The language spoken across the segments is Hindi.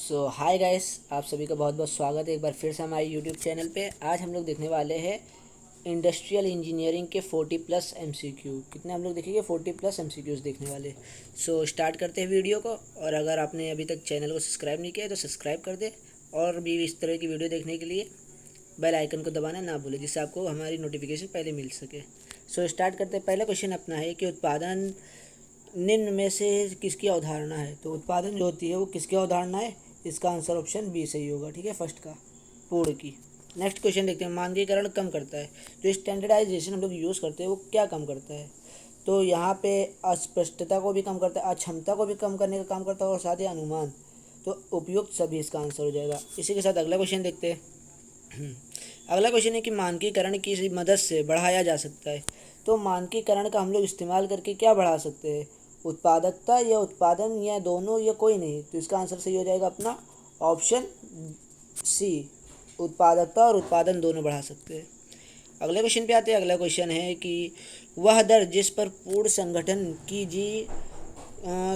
हाय गाइस, आप सभी का बहुत बहुत स्वागत है एक बार फिर से हमारे यूट्यूब चैनल पे। आज हम लोग देखने वाले हैं इंडस्ट्रियल इंजीनियरिंग के 40+ एमसीक्यू। कितने हम लोग देखेंगे? 40+ एमसीक्यूज़ देखने वाले। स्टार्ट करते हैं वीडियो को। और अगर आपने अभी तक चैनल को सब्सक्राइब नहीं किया है तो सब्सक्राइब कर दे, और भी इस तरह की वीडियो देखने के लिए बेल आइकन को दबाना ना भूलें, जिससे आपको हमारी नोटिफिकेशन पहले मिल सके। स्टार्ट करते हैं। पहला क्वेश्चन अपना है कि उत्पादन निम्न में से किसकी अवधारणा है। तो उत्पादन जो होती है वो किसकी अवधारणा है? इसका आंसर ऑप्शन बी सही होगा। ठीक है, फर्स्ट का, पूर्ण की। नेक्स्ट क्वेश्चन देखते हैं। मानकीकरण कम करता है। जो स्टैंडर्डाइजेशन हम लोग यूज़ करते हैं वो क्या कम करता है? तो यहाँ पे अस्पष्टता को भी कम करता है, अक्षमता को भी कम करने का काम करता है, और साथ ही अनुमान। तो उपयुक्त सभी इसका आंसर हो जाएगा। इसी के साथ अगला क्वेश्चन देखते हैं। अगला क्वेश्चन है कि मानकीकरण की मदद से बढ़ाया जा सकता है। तो मानकीकरण का हम लोग इस्तेमाल करके क्या बढ़ा सकते हैं? उत्पादकता या उत्पादन, या दोनों, या कोई नहीं। तो इसका आंसर सही हो जाएगा अपना ऑप्शन सी, उत्पादकता और उत्पादन दोनों बढ़ा सकते हैं। अगले क्वेश्चन पे आते हैं। अगला क्वेश्चन है कि वह दर जिस पर पूर्ण संगठन की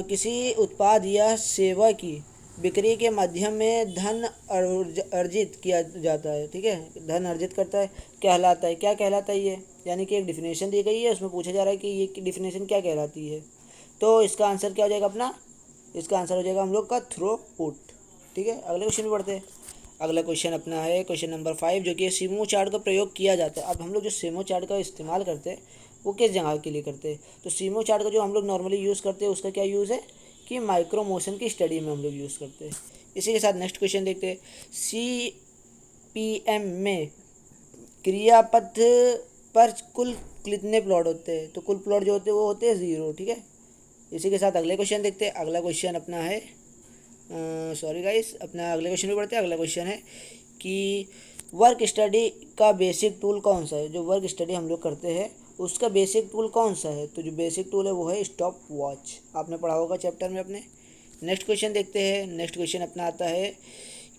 किसी उत्पाद या सेवा की बिक्री के माध्यम में धन अर्जित किया जाता है। ठीक है, धन अर्जित करता है, कहलाता है। क्या कहलाता है ये? यानी कि एक डिफिनेशन दी गई है, उसमें पूछा जा रहा है कि ये डिफिनेशन क्या कहलाती है। तो इसका आंसर क्या हो जाएगा अपना? इसका आंसर हो जाएगा हम लोग का थ्रूपुट। ठीक है, अगले क्वेश्चन पे बढ़ते हैं। अगला क्वेश्चन अपना है क्वेश्चन नंबर 5, जो कि सीमो चार्ट का प्रयोग किया जाता है। अब हम लोग जो सीमो चार्ट का इस्तेमाल करते हैं वो किस जगह के लिए करते हैं? तो सीमो चार्ट का जो हम लोग नॉर्मली यूज़ करते हैं उसका क्या यूज़ है कि माइक्रो मोशन की स्टडी में हम लोग यूज़ करते हैं। इसी के साथ नेक्स्ट क्वेश्चन देखते हैं। CPM में क्रियापद पर कुल कितने प्लॉट होते हैं? तो कुल प्लॉट जो होते हैं वो होते हैं 0। ठीक है, इसी के साथ अगले क्वेश्चन देखते हैं। अगला क्वेश्चन अपना है, सॉरी गाइस, अपना अगले क्वेश्चन पे बढ़ते हैं। अगला क्वेश्चन है कि वर्क स्टडी का बेसिक टूल कौन सा है? जो वर्क स्टडी हम लोग करते हैं उसका बेसिक टूल कौन सा है? तो जो बेसिक टूल है वो है स्टॉप वॉच। आपने पढ़ा होगा चैप्टर में अपने। नेक्स्ट क्वेश्चन देखते हैं। नेक्स्ट क्वेश्चन अपना आता है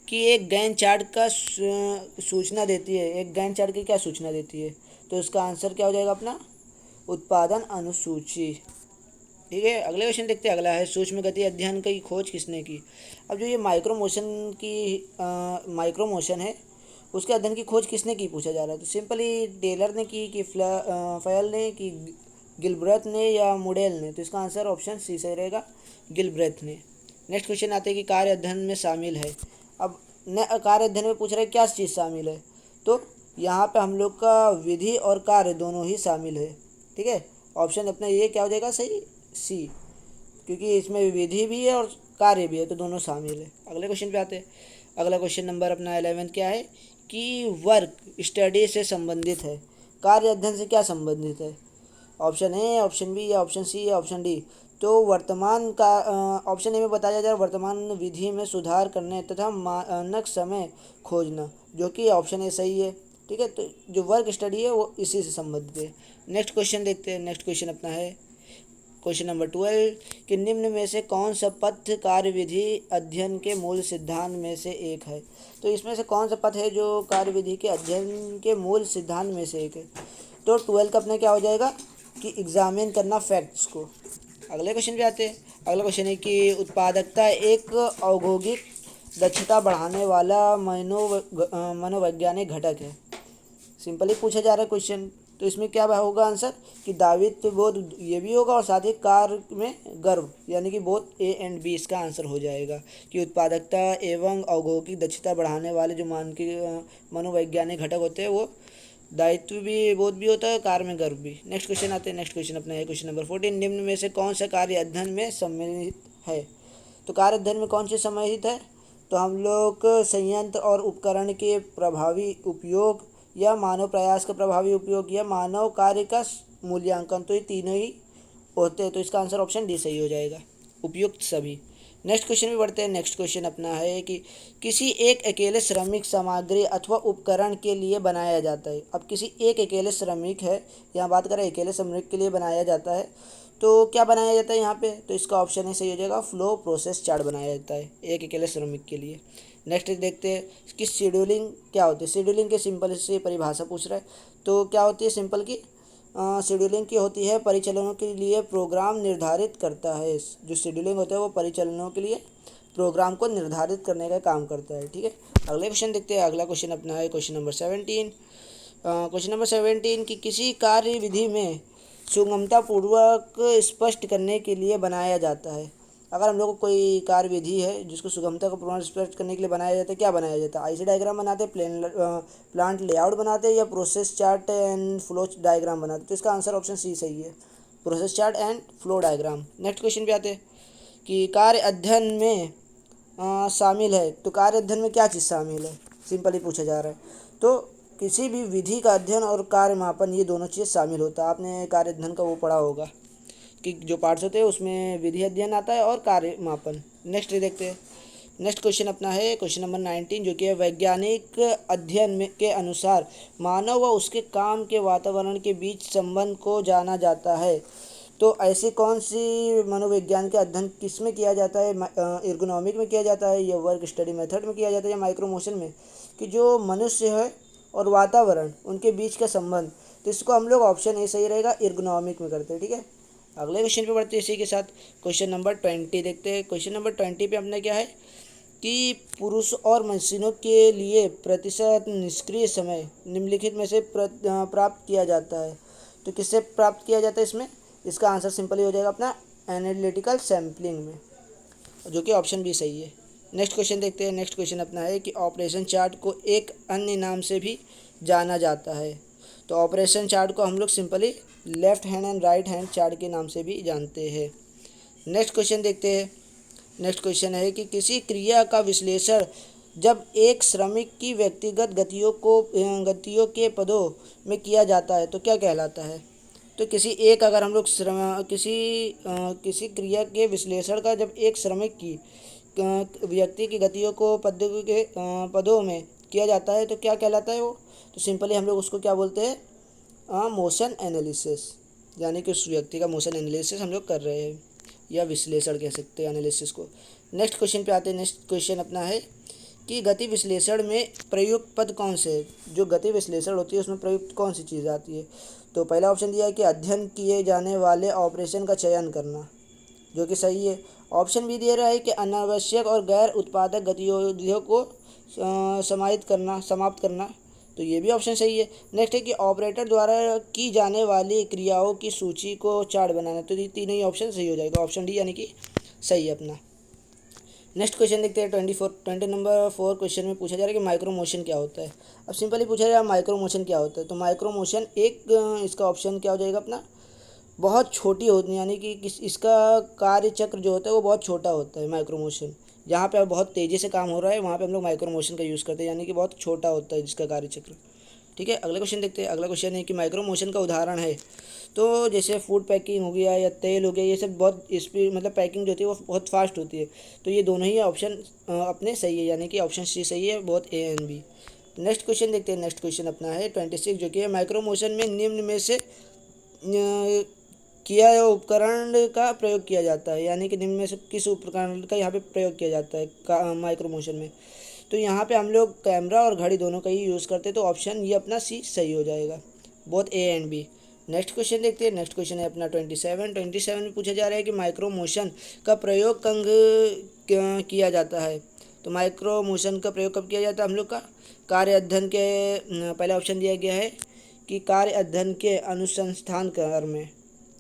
कि एक गैंट चार्ट का सूचना देती है। एक गैंट चार्ट की क्या सूचना देती है? तो इसका आंसर क्या हो जाएगा अपना? उत्पादन अनुसूची। ठीक है, अगले क्वेश्चन देखते हैं। अगला है सूक्ष्म गति अध्ययन की खोज किसने की? अब जो ये माइक्रो मोशन है उसके अध्ययन की खोज किसने की पूछा जा रहा है। तो सिंपली टेलर ने की कि फयल ने की, गिलब्रेथ ने, या मुडेल ने। तो इसका आंसर ऑप्शन सी सही रहेगा, गिलब्रेथ ने। नेक्स्ट क्वेश्चन आते हैं कि कार्य अध्ययन में शामिल है। अब न कार्य अध्ययन में पूछ रहे हैं क्या चीज़ शामिल है। तो यहाँ पे हम लोग का विधि और कार्य दोनों ही शामिल है। ठीक है, ऑप्शन अपना ये क्या हो जाएगा सही? सी, क्योंकि इसमें विधि भी है और कार्य भी है, तो दोनों शामिल है। अगले क्वेश्चन पे आते हैं। अगला क्वेश्चन नंबर अपना 11 क्या है कि वर्क स्टडी से संबंधित है, कार्य अध्ययन से क्या संबंधित है? ऑप्शन ए, ऑप्शन बी, या ऑप्शन सी, या ऑप्शन डी। तो वर्तमान का ऑप्शन ए में बताया जा रहा है वर्तमान विधि में सुधार करने तथा मानक समय खोजना, जो कि ऑप्शन ए सही है। ठीक है, तो जो वर्क स्टडी है वो इसी से संबंधित है। नेक्स्ट क्वेश्चन देखते हैं। नेक्स्ट क्वेश्चन अपना है क्वेश्चन नंबर 12 कि निम्न में से कौन सा पथ कार्यविधि अध्ययन के मूल सिद्धांत में से एक है? तो इसमें से कौन सा पथ है जो कार्यविधि के अध्ययन के मूल सिद्धांत में से एक है? तो 12 का अपना क्या हो जाएगा कि एग्जामिन करना फैक्ट्स को। अगले क्वेश्चन पे आते हैं। अगला क्वेश्चन है कि उत्पादकता एक औद्योगिक दक्षता बढ़ाने वाला मनोवैज्ञानिक घटक है। सिंपली पूछा जा रहा है क्वेश्चन, तो इसमें क्या होगा आंसर कि दायित्व बोध ये भी होगा, और साथ ही कार्य में गर्व, यानी कि बोथ ए एंड बी इसका आंसर हो जाएगा कि उत्पादकता एवं औद्योगिक दक्षता बढ़ाने वाले जो मनोवैज्ञानिक घटक होते हैं वो दायित्व भी बोध भी होता है, कार्य में गर्व भी। नेक्स्ट क्वेश्चन आते हैं। नेक्स्ट क्वेश्चन अपना है क्वेश्चन नंबर 14, निम्न में से कौन सा कार्य अध्ययन में सम्मिलित है? तो कार्य अध्ययन में कौन से सम्मिलित है? तो हम लोग संयंत्र और उपकरण के प्रभावी उपयोग, या मानव प्रयास का प्रभावी उपयोग, या मानव कार्य का मूल्यांकन। तो ये तीनों ही होते हैं, तो इसका आंसर ऑप्शन डी सही हो जाएगा, उपयुक्त सभी। नेक्स्ट क्वेश्चन भी बढ़ते हैं। नेक्स्ट क्वेश्चन अपना है कि किसी एक अकेले श्रमिक सामग्री अथवा उपकरण के लिए बनाया जाता है। अब किसी एक अकेले श्रमिक है, यहाँ बात करें अकेले श्रमिक के लिए बनाया जाता है, तो क्या बनाया जाता है यहाँ पे? तो इसका ऑप्शन है सही हो जाएगा, फ्लो प्रोसेस चार्ट बनाया जाता है एक अकेले श्रमिक के लिए। नेक्स्ट देखते हैं कि शेड्यूलिंग क्या होती है। शेड्यूलिंग के सिंपल से परिभाषा पूछ रहा है, तो क्या होती है सिंपल की? शेड्यूलिंग की होती है परिचालनों के लिए प्रोग्राम निर्धारित करता है। जो शेड्यूलिंग होता है वो परिचालनों के लिए प्रोग्राम को निर्धारित करने का काम करता है। ठीक है, अगले क्वेश्चन देखते हैं। अगला क्वेश्चन अपना है क्वेश्चन नंबर 17। क्वेश्चन नंबर 17 कि किसी कार्य विधि में सुगमतापूर्वक स्पष्ट करने के लिए बनाया जाता है। अगर हम लोग को कोई कार्य विधि है जिसको सुगमता को पूर्ण स्पष्ट करने के लिए बनाया जाता है, क्या बनाया जाता है? आईसी डायग्राम बनाते हैं, प्लांट लेआउट बनाते हैं, या process chart and flow diagram बनाते हैं। तो इसका आंसर ऑप्शन सी सही है, process chart and flow diagram. Next question पे आते हैं कि कार्य अध्ययन में शामिल है। तो कार्य अध्ययन में क्या चीज़ शामिल है, सिंपली पूछा जा रहा है। तो किसी भी विधि का अध्ययन और कार्य मापन, ये दोनों चीज़ शामिल होता है। आपने कार्य अध्ययन का वो पढ़ा होगा कि जो पार्ट्स होते हैं उसमें विधि अध्ययन आता है और कार्य मापन। नेक्स्ट देखते हैं। नेक्स्ट क्वेश्चन अपना है क्वेश्चन नंबर 19 जो कि है वैज्ञानिक अध्ययन में के अनुसार मानव व उसके काम के वातावरण के बीच संबंध को जाना जाता है। तो ऐसी कौन सी मनोविज्ञान का अध्ययन किस में किया जाता है? एर्गोनॉमिक में किया जाता है, या वर्क स्टडी मेथड में किया जाता है, या माइक्रो मोशन में? कि जो मनुष्य है और वातावरण उनके बीच का संबंध, तो इसको हम लोग ऑप्शन ए सही रहेगा, एर्गोनॉमिक में करते हैं। ठीक है, अगले क्वेश्चन पे बढ़ते हैं इसी के साथ। क्वेश्चन नंबर 20 देखते हैं। क्वेश्चन नंबर 20 पे अपना क्या है कि पुरुष और मशीनों के लिए प्रतिशत निष्क्रिय समय निम्नलिखित में से प्राप्त किया जाता है। तो किससे प्राप्त किया जाता है इसमें? इसका आंसर सिंपली हो जाएगा अपना एनालिटिकल सैम्पलिंग में, जो कि ऑप्शन भी सही है। नेक्स्ट क्वेश्चन देखते हैं। नेक्स्ट क्वेश्चन अपना है कि ऑपरेशन चार्ट को एक अन्य नाम से भी जाना जाता है। तो ऑपरेशन चार्ट को हम लोग simply left hand and right hand chart के नाम से भी जानते हैं। नेक्स्ट क्वेश्चन देखते हैं। नेक्स्ट क्वेश्चन है कि किसी क्रिया का विश्लेषण जब एक श्रमिक की व्यक्तिगत गतियों के पदों में किया जाता है तो क्या कहलाता है? तो अगर हम लोग किसी क्रिया के विश्लेषण का जब एक श्रमिक की व्यक्ति की गतियों को पदों में किया जाता है तो क्या कहलाता है वो? तो सिंपली हम लोग उसको क्या बोलते हैं? मोशन एनालिसिस, यानी कि उस व्यक्ति का मोशन एनालिसिस हम लोग कर रहे हैं, या विश्लेषण कह सकते हैं एनालिसिस को। नेक्स्ट क्वेश्चन पे आते हैं। नेक्स्ट क्वेश्चन अपना है कि गति विश्लेषण में प्रयुक्त पद कौन से है? जो गति विश्लेषण होती है उसमें प्रयुक्त कौन सी चीज़ आती है? तो पहला ऑप्शन दिया है कि अध्ययन किए जाने वाले ऑपरेशन का चयन करना, जो कि सही है। ऑप्शन भी दे रहा है कि अनावश्यक और गैर उत्पादक गतिविधियों को समाप्त करना, तो ये भी ऑप्शन सही है। नेक्स्ट है कि ऑपरेटर द्वारा की जाने वाली क्रियाओं की सूची को चार्ट बनाना, तो ये तीनों ही ऑप्शन सही हो जाएगा, ऑप्शन डी यानी कि सही है अपना। नेक्स्ट क्वेश्चन देखते हैं। 20 नंबर 4 क्वेश्चन में पूछा जा रहा है कि माइक्रो मोशन क्या होता है। अब सिंपली पूछा जा रहा है माइक्रो मोशन क्या होता है। तो माइक्रो मोशन इसका ऑप्शन क्या हो जाएगा अपना? बहुत छोटी होती है, यानी कि इसका कार्य चक्र जो होता है वो बहुत छोटा होता है। माइक्रो मोशन जहाँ पे बहुत तेज़ी से काम हो रहा है वहाँ पे हम लोग माइक्रो मोशन का यूज़ करते हैं, यानी कि बहुत छोटा होता है जिसका कार्य चक्र। ठीक है, अगला क्वेश्चन देखते हैं। अगला क्वेश्चन है कि माइक्रो मोशन का उदाहरण है। तो जैसे फूड पैकिंग हो गया या तेल हो गया, ये सब बहुत स्पीड, मतलब पैकिंग जो होती है वो बहुत फास्ट होती है। तो ये दोनों ही ऑप्शन अपने सही है, यानी कि ऑप्शन सी सही है, बहुत A and B. Next question देखते हैं। नेक्स्ट क्वेश्चन अपना है 26 जो कि है माइक्रो मोशन में निम्न में से किया या उपकरण का प्रयोग किया जाता है, यानी कि निम्न में से किस उपकरण का यहाँ पे प्रयोग किया जाता है माइक्रो मोशन में? तो यहाँ पे हम लोग कैमरा और घड़ी दोनों का ही यूज़ करते हैं, तो ऑप्शन ये अपना सी सही हो जाएगा, both A and B. Next question देखते हैं। नेक्स्ट क्वेश्चन है अपना 27 में पूछा जा रहा है कि माइक्रो मोशन का प्रयोग कब किया जाता है। तो माइक्रो मोशन का प्रयोग कब किया जाता है हम लोग का? कार्य अध्ययन के पहला ऑप्शन दिया गया है कि कार्य अध्ययन के अनुसंधान कार्य में,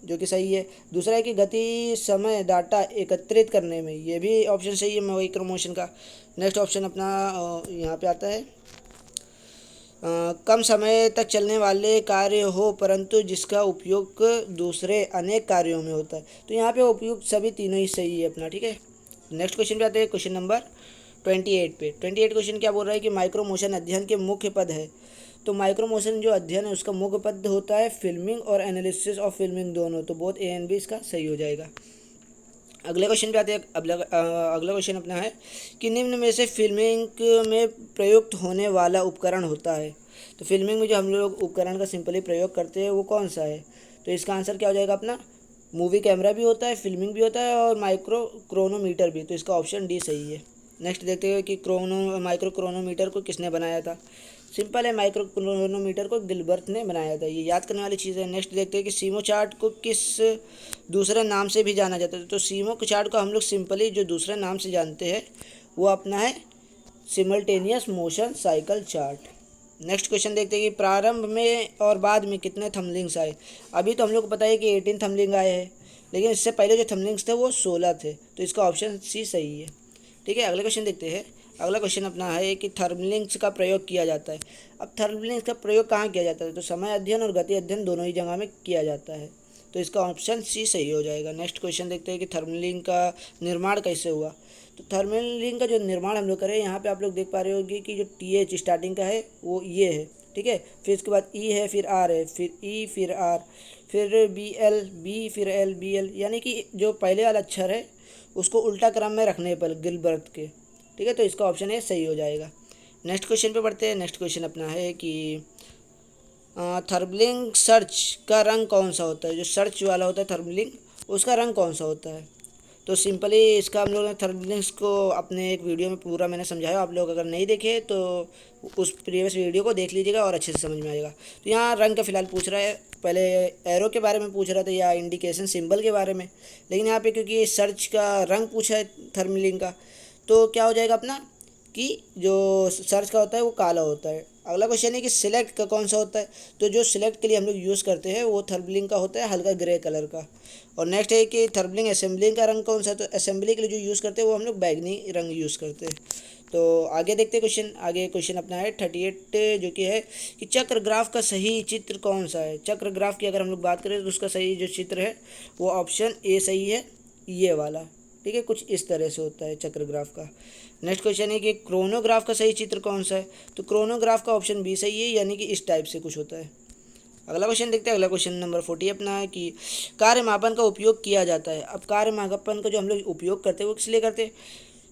जो कि सही है। दूसरा है कि गति समय डाटा एकत्रित करने में, ये भी ऑप्शन सही है माइक्रो मोशन का। नेक्स्ट ऑप्शन अपना यहाँ पे आता है कम समय तक चलने वाले कार्य हो परंतु जिसका उपयोग दूसरे अनेक कार्यों में होता है। तो यहाँ पे उपयोग सभी तीनों ही सही है अपना। ठीक है, नेक्स्ट क्वेश्चन पे आते हैं क्वेश्चन नंबर 28 पे। 28 क्वेश्चन क्या बोल रहा है कि माइक्रो मोशन अध्ययन के मुख्य पद है। तो माइक्रो मोशन जो अध्ययन है उसका मुख्य पद होता है फिल्मिंग और एनालिसिस ऑफ फिल्मिंग दोनों, तो बहुत ए एंड बी इसका सही हो जाएगा। अगले क्वेश्चन पे आते हैं। अगला क्वेश्चन अपना है कि निम्न में से फिल्मिंग में प्रयुक्त होने वाला उपकरण होता है। तो फिल्मिंग में जो हम लोग उपकरण का सिंपली प्रयोग करते हैं वो कौन सा है? तो इसका आंसर क्या हो जाएगा अपना? मूवी कैमरा भी होता है, फिल्मिंग भी होता है और माइक्रो क्रोनोमीटर भी, तो इसका ऑप्शन डी सही है। नेक्स्ट देखते हैं कि माइक्रो क्रोनोमीटर को किसने बनाया था। सिंपल है, माइक्रो क्रोनोमीटर को गिलबर्ट ने बनाया था, ये याद करने वाली चीज़ है। नेक्स्ट देखते हैं कि सीमो चार्ट को किस दूसरे नाम से भी जाना जाता है। तो सीमो चार्ट को हम लोग सिंपली जो दूसरे नाम से जानते हैं वो अपना है simultaneous motion cycle chart. Next question देखते हैं कि प्रारंभ में और बाद में कितने थंबलिंग्स आए। अभी तो हम लोग को पता है कि 18 थंबलिंग आए हैं, लेकिन इससे पहले जो थंबलिंग्स थे वो 16 थे, तो इसका ऑप्शन सी सही है। ठीक है, अगले क्वेश्चन देखते हैं। अगला क्वेश्चन अपना है कि थर्मलिंग्स का प्रयोग किया जाता है। अब थर्मलिंग्स का प्रयोग कहाँ किया जाता है, तो समय अध्ययन और गति अध्ययन दोनों ही जगह में किया जाता है, तो इसका ऑप्शन सी सही हो जाएगा। नेक्स्ट क्वेश्चन देखते हैं कि थर्मलिंग का निर्माण कैसे हुआ। तो थर्मलिंग का जो निर्माण हम लोग करें, यहाँ पे आप लोग देख पा रहे होंगे कि जो TH स्टार्टिंग का है वो ये है, ठीक है, फिर इसके बाद E है, फिर R है, फिर E, फिर R, फिर BL, B, फिर L, BL, यानी कि जो पहले वाला अक्षर है उसको उल्टा क्रम में रखने पर गिलबर्ट के, ठीक है, तो इसका ऑप्शन ए सही हो जाएगा। नेक्स्ट क्वेश्चन पे बढ़ते हैं। नेक्स्ट क्वेश्चन अपना है कि थर्मलिंग सर्च का रंग कौन सा होता है। जो सर्च वाला होता है थर्मलिंग, उसका रंग कौन सा होता है। तो सिंपली इसका हम लोगों ने थर्मलिंग्स को अपने एक वीडियो में पूरा मैंने समझाया, आप लोग अगर नहीं देखे तो उस प्रीवियस वीडियो को देख लीजिएगा और अच्छे से समझ में आएगा। तो यहाँ रंग का फ़िलहाल पूछ रहा है, पहले एरो के बारे में पूछ रहा था या इंडिकेशन सिंबल के बारे में, लेकिन यहाँ पे क्योंकि सर्च का रंग पूछा है थर्मलिंग का, तो क्या हो जाएगा अपना कि जो सर्च का होता है वो काला होता है। अगला क्वेश्चन है कि सिलेक्ट का कौन सा होता है। तो जो सिलेक्ट के लिए हम लोग यूज़ करते हैं वो थर्मलिंग का होता है हल्का ग्रे कलर का। और नेक्स्ट है कि थर्मलिंग असेंबलिंग का रंग कौन सा है। तो असेंबली के लिए जो यूज़ करते हैं वो हम लोग बैगनी रंग यूज़ करते हैं। तो आगे देखते हैं क्वेश्चन। आगे क्वेश्चन अपना है 38 जो कि है कि चक्र ग्राफ का सही चित्र कौन सा है। चक्र ग्राफ की अगर हम लोग बात करें तो उसका सही जो चित्र है वो ऑप्शन ए सही है, ये वाला, ठीक है, कुछ इस तरह से होता है चक्र ग्राफ का। नेक्स्ट क्वेश्चन है कि क्रोनोग्राफ का सही चित्र कौन सा है। तो क्रोनोग्राफ का ऑप्शन बी सही है, यानी कि इस टाइप से कुछ होता है। अगला क्वेश्चन देखते हैं। अगला क्वेश्चन नंबर 40 अपना है कि कार्य मापन का उपयोग किया जाता है। अब कार्य मापन का जो हम लोग उपयोग करते हैं वो किस लिए करते हैं,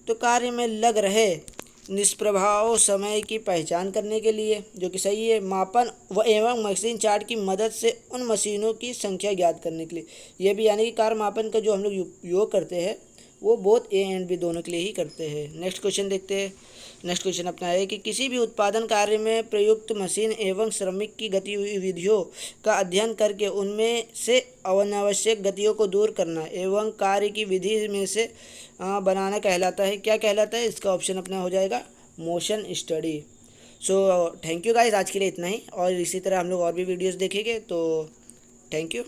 तो कार्य में लग रहे निष्प्रभाव समय की पहचान करने के लिए, जो कि सही है। मापन व एवं मशीन चार्ट की मदद से उन मशीनों की संख्या ज्ञात करने के लिए, यह भी, यानी कि कार्य मापन का जो हम लोग उपयोग करते हैं वो बोथ ए एंड बी दोनों के लिए ही करते हैं। नेक्स्ट क्वेश्चन देखते हैं। नेक्स्ट क्वेश्चन अपना है कि किसी भी उत्पादन कार्य में प्रयुक्त मशीन एवं श्रमिक की गतिविधियों का अध्ययन करके उनमें से अनावश्यक गतियों को दूर करना एवं कार्य की विधि में से बनाना कहलाता है। क्या कहलाता है, इसका ऑप्शन अपना हो जाएगा motion study. So thank you guys, आज के लिए इतना ही, और इसी तरह हम लोग और भी वीडियोज़ देखेंगे। तो थैंक यू।